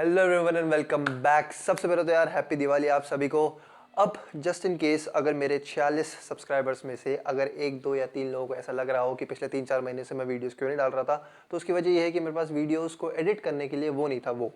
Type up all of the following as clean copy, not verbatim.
Hello everyone and welcome back. सबसे पहले तो यार हैप्पी दिवाली आप सभी को। अब जस्ट इन केस अगर मेरे 46 सब्सक्राइबर्स में से अगर एक दो या तीन लोगों को ऐसा लग रहा हो कि पिछले 3-4 महीने से मैं वीडियोस क्यों नहीं डाल रहा था, तो उसकी वजह यह है कि मेरे पास वीडियोस को एडिट करने के लिए वो नहीं था, वो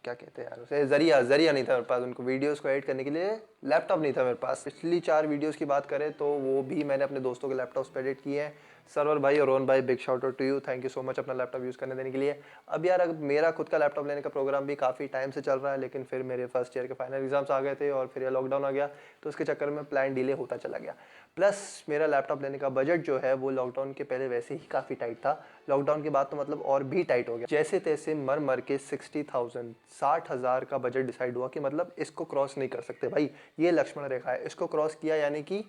क्या कहते हैं यार उसे, जरिया नहीं था मेरे पास। उनको वीडियोस को एडिट करने के लिए लैपटॉप नहीं था मेरे पास। पिछली 4 वीडियोस की बात करें तो वो भी मैंने अपने दोस्तों के लैपटॉप्स पे एडिट किए हैं। सर्वर भाई और रोहन भाई, big shout out to you, thank you so much अपना लैपटॉप यूज़ करने देने के लिए। अब यार मेरा खुद का लैपटॉप लेने का प्रोग्राम भी काफ़ी टाइम से चल रहा है, लेकिन फिर मेरे फर्स्ट ईयर के फाइनल एग्जाम्स आ गए थे और फिर यह लॉकडाउन आ गया, तो उसके चक्कर में प्लान डिले होता चला गया। प्लस मेरा लैपटॉप लेने का बजट जो है वो लॉकडाउन के पहले वैसे ही काफ़ी टाइट था, लॉकडाउन के बाद तो मतलब और भी टाइट हो गया। जैसे तैसे मर मर के 60,000 60,000 का बजट डिसाइड हुआ कि मतलब इसको क्रॉस नहीं कर सकते भाई, ये लक्ष्मण रेखा है, इसको क्रॉस किया यानी कि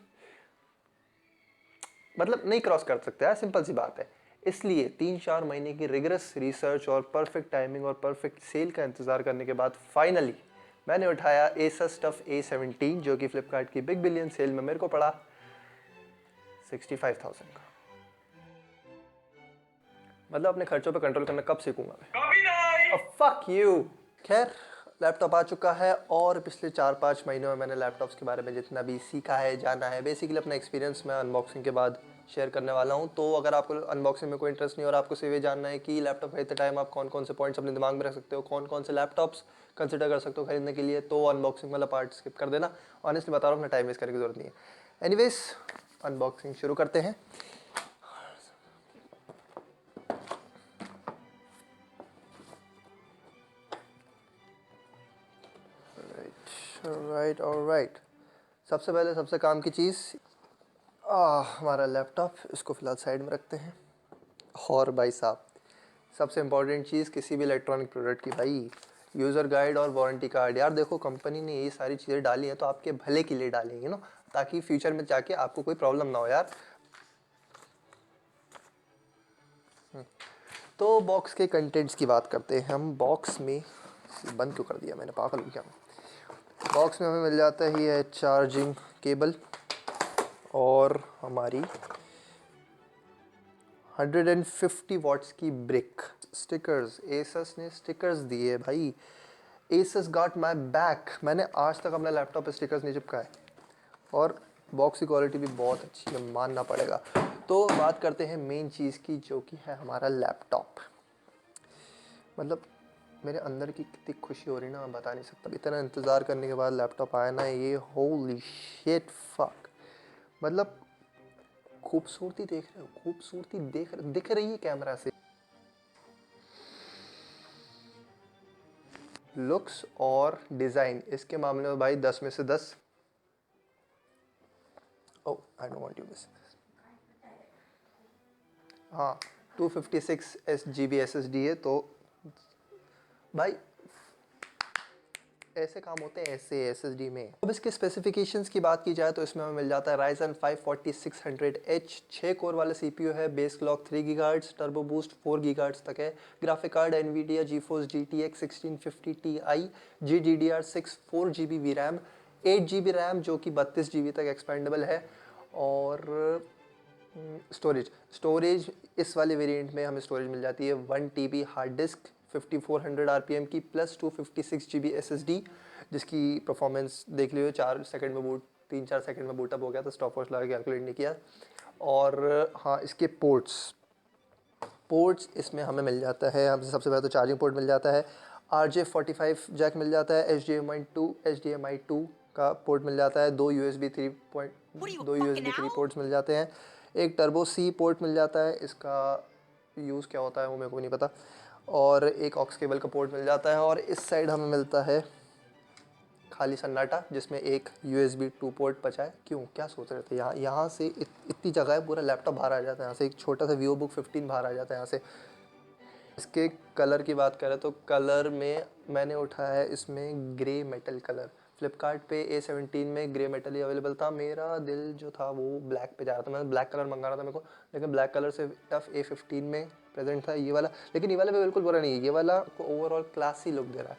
मतलब नहीं क्रॉस कर सकते यार, सिंपल सी बात है। इसलिए 3-4 महीने की रिगरस रिसर्च और परफेक्ट टाइमिंग और परफेक्ट सेल का इंतजार करने के बाद फाइनली मैंने उठाया Asus टफ A17, जो कि फ्लिपकार्ट की बिग बिलियन सेल में मेरे को पड़ा 65,000 का। मतलब अपने खर्चों पे कंट्रोल करना कब सीखूंगा मैं? Fuck you. खैर, लैपटॉप आ चुका है और पिछले 4-5 महीनों में मैंने लैपटॉप्स के बारे में जितना भी सीखा है, जाना है, बेसिकली अपना एक्सपीरियंस मैं अनबॉक्सिंग के बाद शेयर करने वाला हूं। तो अगर आपको अनबॉक्सिंग में कोई इंटरेस्ट नहीं और आपको सिर्फ ये जानना है कि लैपटॉप खरीदते टाइम आप कौन कौन से पॉइंट्स अपने दिमाग में रख सकते हो, कौन कौन से लैपटॉप्स कंसिडर कर सकते हो खरीदने के लिए, तो अनबॉक्सिंग वाला पार्ट स्किप कर देना। ऑनेस्टली बता रहा हूँ, अपना टाइम वेस्ट करने की जरूरत नहीं है। एनीवेज, अनबॉक्सिंग शुरू करते हैं। राइट। सबसे पहले सबसे काम की चीज़, हमारा लैपटॉप, इसको फ़िलहाल साइड में रखते हैं। और भाई साहब, सबसे इम्पॉर्टेंट चीज़ किसी भी इलेक्ट्रॉनिक प्रोडक्ट की, भाई यूज़र गाइड और वारंटी कार्ड। यार देखो, कंपनी ने ये सारी चीज़ें डाली हैं तो आपके भले के लिए डालेंगे ना, ताकि फ्यूचर में जाके आपको कोई प्रॉब्लम ना हो यार। तो बॉक्स के कंटेंट्स की बात करते हैं हम। बॉक्स में बंद क्यों कर दिया मैंने, पागल हो क्या मैं। बॉक्स में हमें मिल जाता ही है चार्जिंग केबल और हमारी 150 वॉट्स की ब्रिक। स्टिकर्स, एसस ने स्टिकर्स दिए भाई। Asus got my back. मैंने आज तक अपना लैपटॉप पे स्टिकर्स नहीं चिपकाए और बॉक्स की क्वालिटी भी बहुत अच्छी है, मानना पड़ेगा। तो बात करते हैं मेन चीज़ की, जो कि है हमारा लैपटॉप। मतलब मेरे अंदर की कितनी खुशी हो रही ना, मैं बता नहीं सकता। इतना इंतज़ार करने के बाद लैपटॉप आया ना, ये होली शिट फक। मतलब खूबसूरती देख रहे हो, खूबसूरती दिख रही है कैमरा से। लुक्स और डिज़ाइन इसके मामले में भाई 10 में से 10। Oh, I don't want you this. हाँ, 256 GB SSD है, तो भाई ऐसे काम होते हैं ऐसे SSD में। अब इसके स्पेसिफिकेशंस की बात की जाए तो इसमें हमें मिल जाता है Ryzen 5 4600H 6 कोर वाला CPU है, base clock 3 GHz, turbo boost 4 GHz तक है। Graphic card NVIDIA GeForce GTX 1650 Ti, GDDR6 4GB VRAM, 8GB RAM जो कि 32GB तक एक्सपेंडेबल है। और स्टोरेज इस वाले वेरिएंट में हमें स्टोरेज मिल जाती है 1 TB हार्ड डिस्क 5400 RPM की प्लस 256 GB SSD, जिसकी परफॉर्मेंस देख लियो, 4 सेकंड में बूट, 3-4 सेकंड में बूटअप हो गया, तो स्टॉप वॉच लगा कैलकुलेट नहीं किया। और हाँ, इसके पोर्ट्स इसमें हमें मिल जाता है। हमसे सबसे पहले तो चार्जिंग पोर्ट मिल जाता है, RJ45 जैक मिल जाता है, HDMI 2 का पोर्ट मिल जाता है, दो USB 3 पोर्ट्स मिल जाते हैं, एक टर्बो C पोर्ट मिल जाता है, इसका यूज़ क्या होता है वो मेरे को नहीं पता, और एक ऑक्स केबल का पोर्ट मिल जाता है। और इस साइड हमें मिलता है खाली सन्नाटा, जिसमें एक USB 2 पोर्ट बचा है। क्यों, क्या सोच रहे थे, यहाँ से इतनी जगह है, पूरा लैपटॉप बाहर आ जाता है यहाँ से, एक छोटा सा Vivo Book 15 बाहर आ जाता है यहाँ से। इसके कलर की बात करें तो कलर में मैंने उठाया है इसमें ग्रे मेटल कलर। फ्लिपकार्ट पे A17 में ग्रे मेटल ही अवेलेबल था, मेरा दिल जो था वो ब्लैक पे जा रहा था, मैं ब्लैक कलर मंगा रहा था मेरे को, लेकिन ब्लैक कलर से टफ A15 में प्रेजेंट था ये वाला। लेकिन ये वाला भी बिल्कुल बुरा नहीं है, ये वाला को ओवरऑल क्लासी लुक दे रहा है,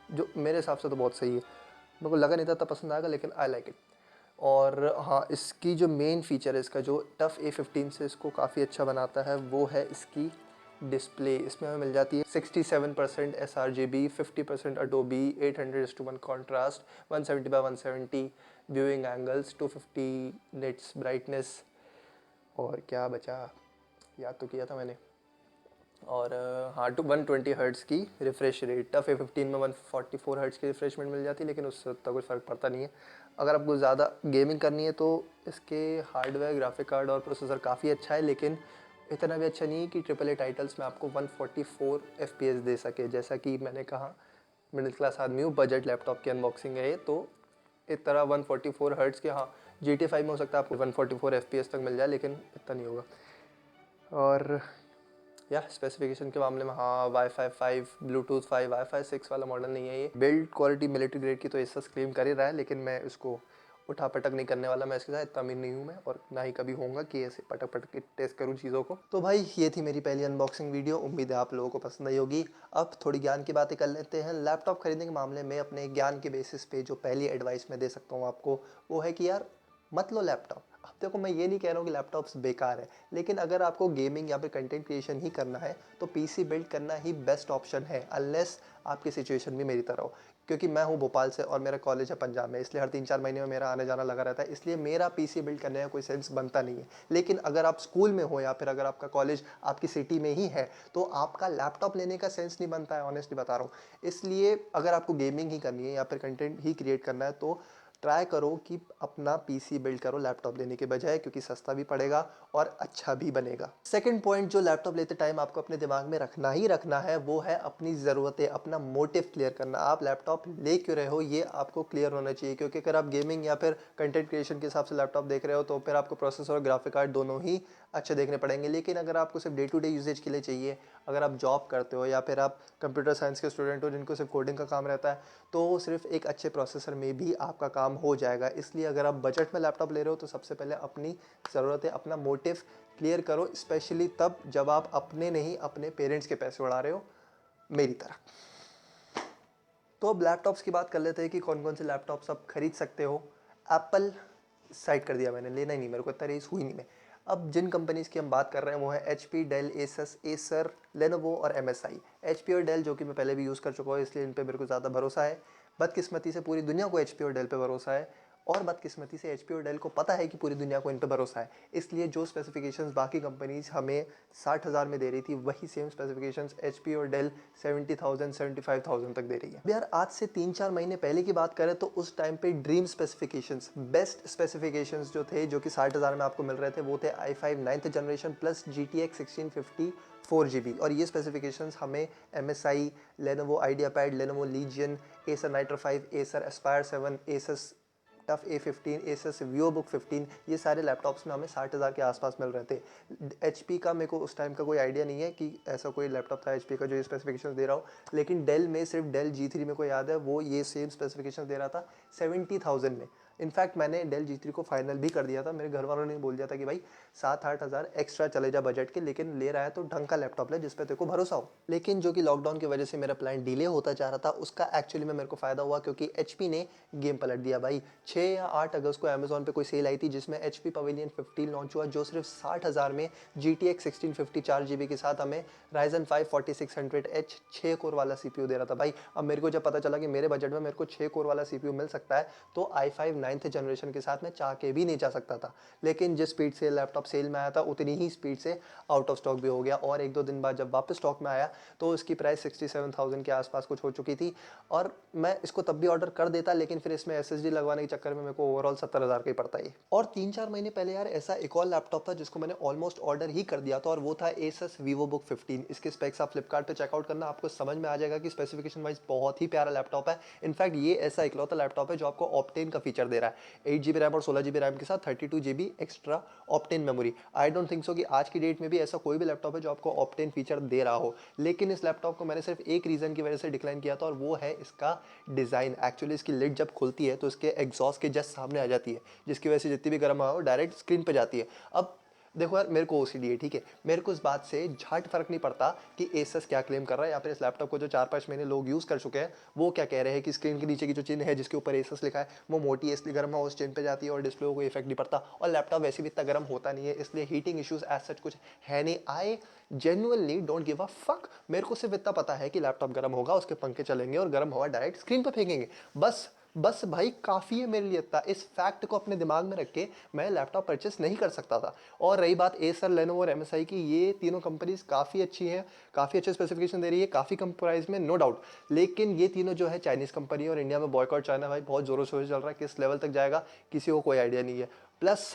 जो मेरे हिसाब से तो बहुत सही है। मेरे को लगा नहीं था तब पसंद आएगा, लेकिन आई लाइक इट। और हाँ, इसकी जो मेन फीचर है, इसका जो टफ A15 से इसको काफ़ी अच्छा बनाता है, वो है इसकी डिस्प्ले इसमें हमें मिल जाती है 67% sRGB, 50% Adobe, 800:1 contrast, 170x170 viewing angles, 250 nits brightness. और क्या बचा, याद तो किया था मैंने। और हाँ, 120 हर्ट्ज़ की रिफ़्रेश रेट। टफ A15 में 144 हर्ट्ज़ की रिफ्रेशमेंट मिल जाती है, लेकिन उससे उतना कोई फ़र्क पड़ता नहीं है। अगर आपको ज़्यादा गेमिंग करनी है तो इसके हार्डवेयर, ग्राफिक कार्ड और प्रोसेसर काफ़ी अच्छा है, लेकिन इतना भी अच्छा नहीं है कि AAA टाइटल्स में आपको 144 FPS दे सके। जैसा कि मैंने कहा, मिडिल क्लास आदमी हूँ, बजट लैपटॉप की अनबॉक्सिंग है ये, तो इस तरह 144 हर्ट्ज़ के, हाँ GTA 5 में हो सकता है आपको 144 FPS तक मिल जाए, लेकिन इतना नहीं होगा। और या स्पेसिफिकेशन के मामले में हाँ, वाईफाई 5, ब्लूटूथ 5, वाईफाई 6 वाला मॉडल नहीं है ये। बिल्ड क्वालिटी मिलिट्री ग्रेड की तो एसस क्लेम कर ही रहा है, लेकिन मैं इसको उठा पटक नहीं करने वाला। मैं इसके साथ इतना अमीर नहीं हूँ मैं, और ना ही कभी होऊंगा कि ऐसे पटक पटक के टेस्ट करूँ चीज़ों को। तो भाई ये थी मेरी पहली अनबॉक्सिंग वीडियो, उम्मीद है आप लोगों को पसंद आई होगी। अब थोड़ी ज्ञान की बातें कर लेते हैं। लैपटॉप खरीदने के मामले में अपने ज्ञान के बेसिस पे जो पहली एडवाइस मैं दे सकता हूँ आपको, वो है कि यार मत लो लैपटॉप। अब देखो, मैं ये नहीं कह रहा हूँ कि लैपटॉप्स बेकार है, लेकिन अगर आपको गेमिंग या फिर कंटेंट क्रिएशन ही करना है तो पीसी बिल्ड करना ही बेस्ट ऑप्शन है, अनलेस आपकी सिचुएशन भी मेरी तरह हो। क्योंकि मैं हूँ भोपाल से और मेरा कॉलेज है पंजाब में, इसलिए हर 3-4 महीने में मेरा आने जाना लगा रहता है, इसलिए मेरा पीसी बिल्ड करने का कोई सेंस बनता नहीं है। लेकिन अगर आप स्कूल में हो या फिर अगर आपका कॉलेज आपकी सिटी में ही है, तो आपका लैपटॉप लेने का सेंस नहीं बनता है, ऑनेस्टली बता रहा हूँ। इसलिए अगर आपको गेमिंग ही करनी है या फिर कंटेंट ही क्रिएट करना है, तो ट्राई करो कि अपना पीसी बिल्ड करो लैपटॉप लेने के बजाय, क्योंकि सस्ता भी पड़ेगा और अच्छा भी बनेगा। सेकंड पॉइंट जो लैपटॉप लेते टाइम आपको अपने दिमाग में रखना ही रखना है, वो है अपनी ज़रूरतें, अपना मोटिव क्लियर करना। आप लैपटॉप ले क्यों रहे हो, ये आपको क्लियर होना चाहिए। क्योंकि अगर आप गेमिंग या फिर कंटेंट क्रिएशन के हिसाब से लैपटॉप देख रहे हो, तो फिर आपको प्रोसेसर और ग्राफिक कार्ड दोनों ही अच्छे देखने पड़ेंगे। लेकिन अगर आपको सिर्फ डे टू डे यूजेज के लिए चाहिए, अगर आप जॉब करते हो या फिर आप कंप्यूटर साइंस के स्टूडेंट हो जिनको सिर्फ कोडिंग का काम रहता है, तो सिर्फ एक अच्छे प्रोसेसर में भी आपका काम हो जाएगा। इसलिए अगर आप बजट में लैपटॉप ले रहे हो, तो सबसे पहले अपनी ज़रूरतें, अपना मोटिव क्लियर करो, स्पेशली तब जब आप अपने नहीं अपने पेरेंट्स के पैसे उड़ा रहे हो, मेरी तरह। तो अब लैपटॉप्स की बात कर लेते हैं कि कौन कौन से लैपटॉप्स आप खरीद सकते हो। एप्पल साइड कर दिया मैंने, लेना ही नहीं मेरे को, इतना रेस हुई नहीं मैं। अब जिन कंपनीज़ की हम बात कर रहे हैं वो है HP, Dell, Asus, Acer, Lenovo और MSI। HP और डेल जो कि मैं पहले भी यूज़ कर चुका हूँ, इसलिए इन पे मेरे को ज़्यादा भरोसा है। बदकिस्मती से पूरी दुनिया को HP और डेल पे भरोसा है, और बदकिस्मती से HP और डेल को पता है कि पूरी दुनिया को इन पे भरोसा है। इसलिए जो स्पेसिफिकेशंस बाकी कंपनीज हमें 60,000 में दे रही थी, वही सेम स्पेसिफिकेशंस HP और डेल 70,000 75,000 तक दे रही है। यार आज से 3-4 महीने पहले की बात करें तो उस टाइम पे ड्रीम स्पेसिफिकेशंस, बेस्ट स्पेसिफिकेशंस जो थे, जो कि 60,000 में आपको मिल रहे थे, वो थे i5 9th generation plus GTX 1650 4GB। और ये स्पेसिफिकेशंस हमें MSI, Lenovo IdeaPad, Lenovo lesion, Acer nitro 5, Acer Aspire 7, Asus tough A15, Asus VivoBook 15, ये सारे लैपटॉप्स में हमें 60,000 के आसपास मिल रहे थे। HP का मेरे को उस टाइम का कोई आइडिया नहीं है कि ऐसा कोई लैपटॉप था HP का जो ये स्पेसिफिकेशन दे रहा हो, लेकिन डेल में सिर्फ डेल G3 मेरे को याद है, वो ये सेम स्पेसिफिकेशन दे रहा था 70,000 में। इनफैक्ट मैंने डेल G3 को फाइनल भी कर दिया था। मेरे घर वालों ने बोल दिया था कि भाई 7-8 हज़ार एक्स्ट्रा चले जा बजट के, लेकिन ले रहा है तो ढंग का लैपटॉप ले जिस पे तेरे को भरोसा हो। लेकिन जो कि लॉकडाउन की वजह से मेरा प्लान डिले होता जा रहा था, उसका एक्चुअली में मेरे को फ़ायदा हुआ, क्योंकि HP ने गेम पलट दिया भाई। 6 या 8 अगस्त को अमेजोन पे कोई सेल आई थी जिसमें HP पवेलियन 15 लॉन्च हुआ, जो सिर्फ 60,000 में GTX 1650 4GB के साथ हमें Ryzen 5 4600H 6 कोर वाला CPU दे रहा था भाई। अब मेरे को जब पता चला कि मेरे बजट में मेरे को 6 कोर वाला CPU मिल सकता है, तो i5 9th जनरेशन के साथ मैं चाह के भी नहीं जा सकता था। लेकिन जिस स्पीड से लैपटॉप सेल में आया था, उतनी ही स्पीड से आउट ऑफ स्टॉक भी हो गया, और 1-2 दिन बाद जब वापस स्टॉक में आया तो इसकी प्राइस 67,000 के आसपास कुछ हो चुकी थी। और मैं इसको तब भी ऑर्डर कर देता, लेकिन फिर इसमें SSD लगवाने के चक्कर में मेरे को ओवरऑल 70,000 का ही पड़ता है। और 3-4 महीने पहले यार ऐसा एक और लैपटॉप था जिसको मैंने ऑलमोस्ट ऑर्डर ही कर दिया था, और वो था एसस VivoBook 15। इसके स्पेक्स आप फ्लिपकार्ट पे चेकआउट करना, आपको समझ में आ जाएगा कि स्पेसिफिकेशन वाइज बहुत ही प्यारा लैपटॉप है। इनफैक्ट ये ऐसा इकलौता लैपटॉप है जो आपको ऑप्टेन का फीचर दे रहा है, 8GB रैम और 16GB रैम के साथ 32GB extra Optane memory. I don't think so कि आज की डेट में भी ऐसा कोई भी लैपटॉप है जो आपको ऑप्टेन फीचर दे रहा हो। लेकिन इस लैपटॉप को मैंने सिर्फ एक रीज़न की वजह से डिक्लाइन किया था, और वो है इसका डिज़ाइन। एक्चुअली इसकी लिड जब खुलती है तो इसके एग्जॉस्ट के जस्ट सामने आ जाती है, जिसकी वजह से जितनी भी गर्म हवा हो डायरेक्ट स्क्रीन पे जाती है। अब देखो यार, मेरे को ओसीडी है, ठीक है, मेरे को इस बात से झाट फर्क नहीं पड़ता कि एसस क्या क्लेम कर रहा है, या फिर इस लैपटॉप को जो 4-5 महीने लोग यूज़ कर चुके हैं वो क्या कह रहे हैं कि स्क्रीन के नीचे की जो चिन्ह है जिसके ऊपर एसस लिखा है वो मोटी है इसलिए गर्म है, उस चिन्ह पे जाती है और डिस्प्ले को कोई इफेक्ट नहीं पड़ता, और लैपटॉप वैसे भी इतना गर्म होता नहीं है, इसलिए हीटिंग इश्यूज एज सच कुछ है नहीं। I genuinely don't give a fuck. मेरे को सिर्फ इतना पता है कि लैपटॉप गर्म होगा, उसके पंखे चलेंगे और गर्म हवा डायरेक्ट स्क्रीन पर फेंकेंगे, बस बस भाई काफ़ी है मेरे लिए इतना। इस फैक्ट को अपने दिमाग में रख के मैं लैपटॉप परचेस नहीं कर सकता था। और रही बात एसर, लेनोवो और एमएसआई की, ये तीनों कंपनीज काफ़ी अच्छी हैं, काफ़ी अच्छे स्पेसिफिकेशन दे रही है, काफ़ी कम प्राइस में, नो डाउट। लेकिन ये तीनों जो है चाइनीज़ कंपनी, और इंडिया में बॉयकॉट चाइना भाई बहुत ज़ोरों शोरों से चल रहा है, किस लेवल तक जाएगा किसी को कोई आइडिया नहीं है। प्लस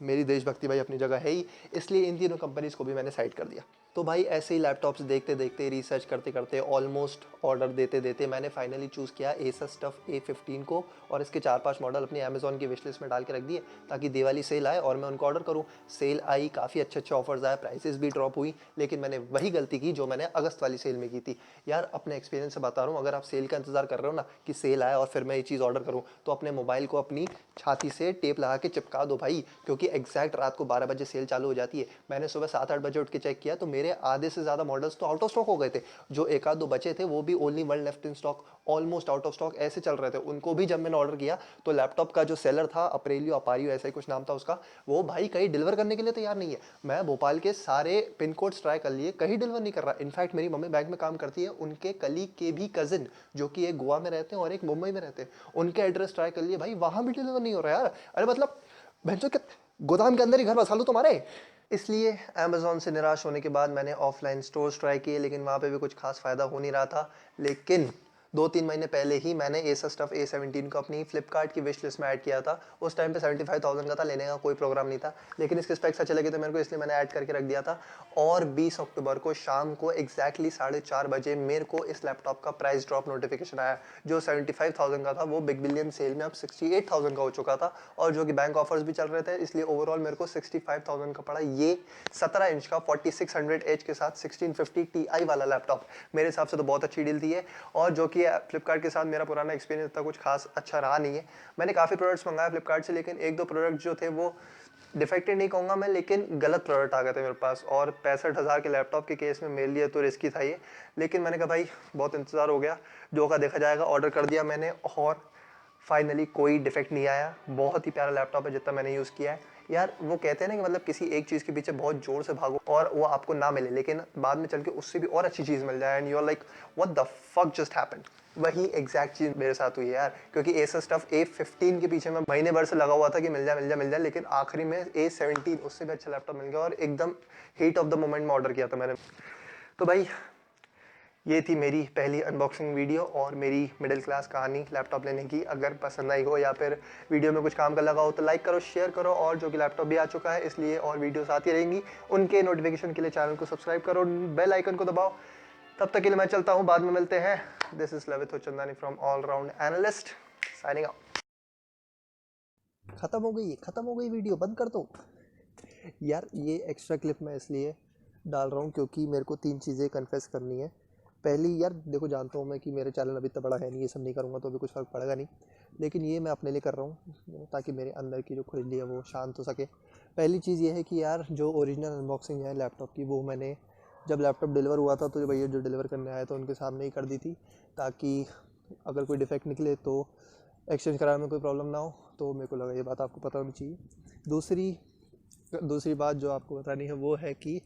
मेरी देशभक्ति भाई अपनी जगह है ही, इसलिए इन तीनों कंपनीज को भी मैंने साइड कर दिया। तो भाई ऐसे ही लैपटॉप्स देखते देखते, रिसर्च करते करते, ऑलमोस्ट ऑर्डर देते देते मैंने फाइनली चूज़ किया एसस टफ A15 को, और इसके 4-5 मॉडल अपनी अमेजोन की विश लिस्ट में डाल के रख दिए ताकि दिवाली सेल आए और मैं उनको ऑर्डर करूँ। सेल आई, काफ़ी अच्छे अच्छे ऑफर्स आए, प्राइसेस भी ड्रॉप हुई, लेकिन मैंने वही गलती की जो मैंने अगस्त वाली सेल में की थी। यार अपने एक्सपीरियंस से बता रहा हूँ, अगर आप सेल का इंतजार कर रहे हो ना कि सेल आए और फिर मैं ये चीज़ ऑर्डर करूँ, तो अपने मोबाइल को अपनी छाती से टेप लगा के चिपका दो भाई, क्योंकि एग्जैक्ट रात को 12 बजे सेल चालू हो जाती है। मैंने सुबह 7-8 बजे उठ के चेक किया तो मेरे आधे से ज़्यादा मॉडल्स तो आउट ऑफ स्टॉक हो गए थे, जो एक आध दो बचे थे वो भी only one left in stock, almost out of stock ऐसे चल रहे थे। उनको भी जब मैंने ऑर्डर किया तो लैपटॉप का जो सेलर था, अप्रेलियो अपारियो ऐसा ही कुछ नाम था उसका, वो भाई कहीं डिलीवर करने के लिए तैयार नहीं है। मैं भोपाल के सारे पिन कोड्स ट्राई कर लिए, कहीं डिलीवर नहीं कर रहा। इनफैक्ट मेरी मम्मी बैंक में काम करती है, उनके कलीग के भी कजिन जो कि एक गोवा में रहते हैं और एक मुंबई में रहते हैं, उनके एड्रेस ट्राई कर लिए भाई, वहां भी डिलीवर नहीं हो रहा यार। अरे मतलब भैंसो के गोदाम के अंदर ही घर बसा लूं तुम्हारे। इसलिए अमेज़ॉन से निराश होने के बाद मैंने ऑफलाइन स्टोर्स ट्राई किए, लेकिन वहाँ पे भी कुछ खास फ़ायदा हो नहीं रहा था। लेकिन 2-3 महीने पहले ही मैंने एसस टफ A17 को अपनी फ्लिपकार्ट की विश लिस्ट में ऐड किया था। उस टाइम पे 75,000 का था, लेने का कोई प्रोग्राम नहीं था, लेकिन इसके स्पेक्स अच्छे लगे थे मेरे को, इसलिए मैंने ऐड करके रख दिया था। और 20 अक्टूबर को शाम को एग्जैक्टली 4:30 बजे मेरे को इस लैपटॉप का प्राइस ड्रॉप नोटिफिकेशन आया। जो 75,000 का था वो बिग बिलियन सेल में अब 68,000 का हो चुका था, और जो कि बैंक ऑफर्स भी चल रहे थे, इसलिए ओवरऑल मेरे को 65,000 का पड़ा। ये 17 इंच का 4600H के साथ 1650 Ti वाला लैपटॉप मेरे हिसाब से तो बहुत अच्छी डील थी है। और जो कि फ्लिपकार्ट के साथ मेरा पुराना एक्सपीरियंस इतना कुछ खास अच्छा रहा नहीं है। मैंने काफ़ी प्रोडक्ट्स मंगाए फ्लिपकार्ट से, लेकिन 1-2 प्रोडक्ट जो थे वो डिफेक्टेड नहीं कहूँगा मैं, लेकिन गलत प्रोडक्ट आ गए थे मेरे पास, और 65,000 के लैपटॉप के केस में मेरे लिए तो रिस्की था ये। लेकिन मैंने कहा भाई बहुत इंतज़ार हो गया, जो का देखा जाएगा, ऑर्डर कर दिया मैंने, और फाइनली कोई डिफेक्ट नहीं आया। बहुत ही प्यारा लैपटॉप है जितना मैंने यूज़ किया है। यार वो कहते हैं ना कि मतलब किसी एक चीज़ के पीछे बहुत जोर से भागो और वो आपको ना मिले, लेकिन बाद में चल के उससे भी और अच्छी चीज़ मिल जाए, and you are like what the fuck just happened. वही एग्जैक्ट चीज़ मेरे साथ हुई है यार, क्योंकि एसस टफ A15 के पीछे मैं महीने भर से लगा हुआ था कि मिल जाए मिल जाए मिल जाए, लेकिन आखिरी में A17 उससे भी अच्छा लैपटॉप मिल गया, और एकदम हीट ऑफ द मोमेंट में ऑर्डर किया था मैंने। तो भाई ये थी मेरी पहली अनबॉक्सिंग वीडियो और मेरी मिडिल क्लास कहानी लैपटॉप लेने की। अगर पसंद आई हो या फिर वीडियो में कुछ काम का लगा हो तो लाइक करो, शेयर करो, और जो कि लैपटॉप भी आ चुका है इसलिए और वीडियोस आती रहेंगी, उनके नोटिफिकेशन के लिए चैनल को सब्सक्राइब करो, बेल आइकन को दबाओ। तब तक के लिए मैं चलता हूँ, बाद में मिलते हैं। This is Lavit Chandani from all round analyst, signing out. खत्म हो गई वीडियो, बंद कर दो यार। ये एक्स्ट्रा क्लिप मैं इसलिए डाल रहा हूँ क्योंकि मेरे को 3 चीज़ें कन्फेस करनी है। पहली, यार देखो जानता हूँ मैं कि मेरे चैनल अभी इतना बड़ा है नहीं, ये सब नहीं करूँगा तो अभी कुछ फ़र्क पड़ेगा नहीं, लेकिन ये मैं अपने लिए कर रहा हूँ ताकि मेरे अंदर की जो खुजली है वो शांत हो सके। पहली चीज़ ये है कि यार जो ओरिजिनल अनबॉक्सिंग है लैपटॉप की, वो मैंने जब लैपटॉप डिलीवर हुआ था तो भैया जो डिलीवर करने आए थे उनके सामने ही कर दी थी, ताकि अगर कोई डिफेक्ट निकले तो एक्सचेंज कराने में कोई प्रॉब्लम ना हो। तो मेरे को लगा ये बात आपको पता होनी चाहिए। दूसरी बात जो आपको बतानी है वो है कि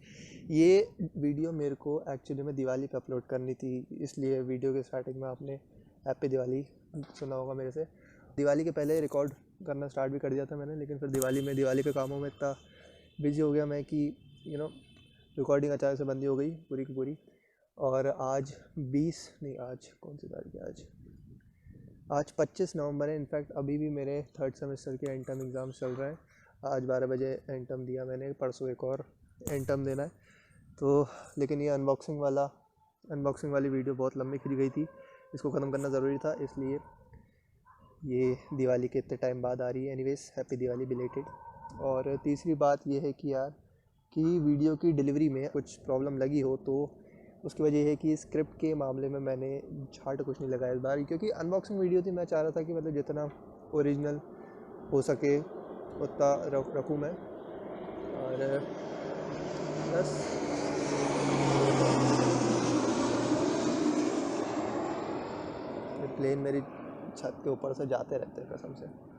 ये वीडियो मेरे को एक्चुअली में दिवाली पे अपलोड करनी थी, इसलिए वीडियो के स्टार्टिंग में आपने हैप्पी दिवाली सुना होगा मेरे से। दिवाली के पहले रिकॉर्ड करना स्टार्ट भी कर दिया था मैंने, लेकिन फिर दिवाली के कामों में इतना बिजी हो गया मैं कि रिकॉर्डिंग अचानक से बंद ही हो गई पूरी की पूरी। और आज 20 नहीं, आज कौन सी तारीख है, आज 25 नवंबर है। इनफैक्ट अभी भी मेरे 3rd सेमेस्टर के एंड टर्म एग्ज़ाम्स चल रहे हैं। आज 12 बजे एंड टर्म दिया मैंने, परसों एक और एंड टर्म देना है। तो लेकिन ये अनबॉक्सिंग वाली वीडियो बहुत लंबी खिंच गई थी, इसको ख़त्म करना ज़रूरी था, इसलिए ये दिवाली के इतने टाइम बाद आ रही है। Anyways happy Diwali belated. और तीसरी बात ये है कि यार कि वीडियो की डिलीवरी में कुछ प्रॉब्लम लगी हो तो उसकी वजह है कि स्क्रिप्ट के मामले में मैंने झाट कुछ नहीं लगाया इस बार, क्योंकि अनबॉक्सिंग वीडियो थी। मैं चाह रहा था कि मतलब जितना ओरिजिनल हो सके उतना रखूँ मैं। और बस ये प्लेन मेरी छत के ऊपर से जाते रहते हैं कसम से।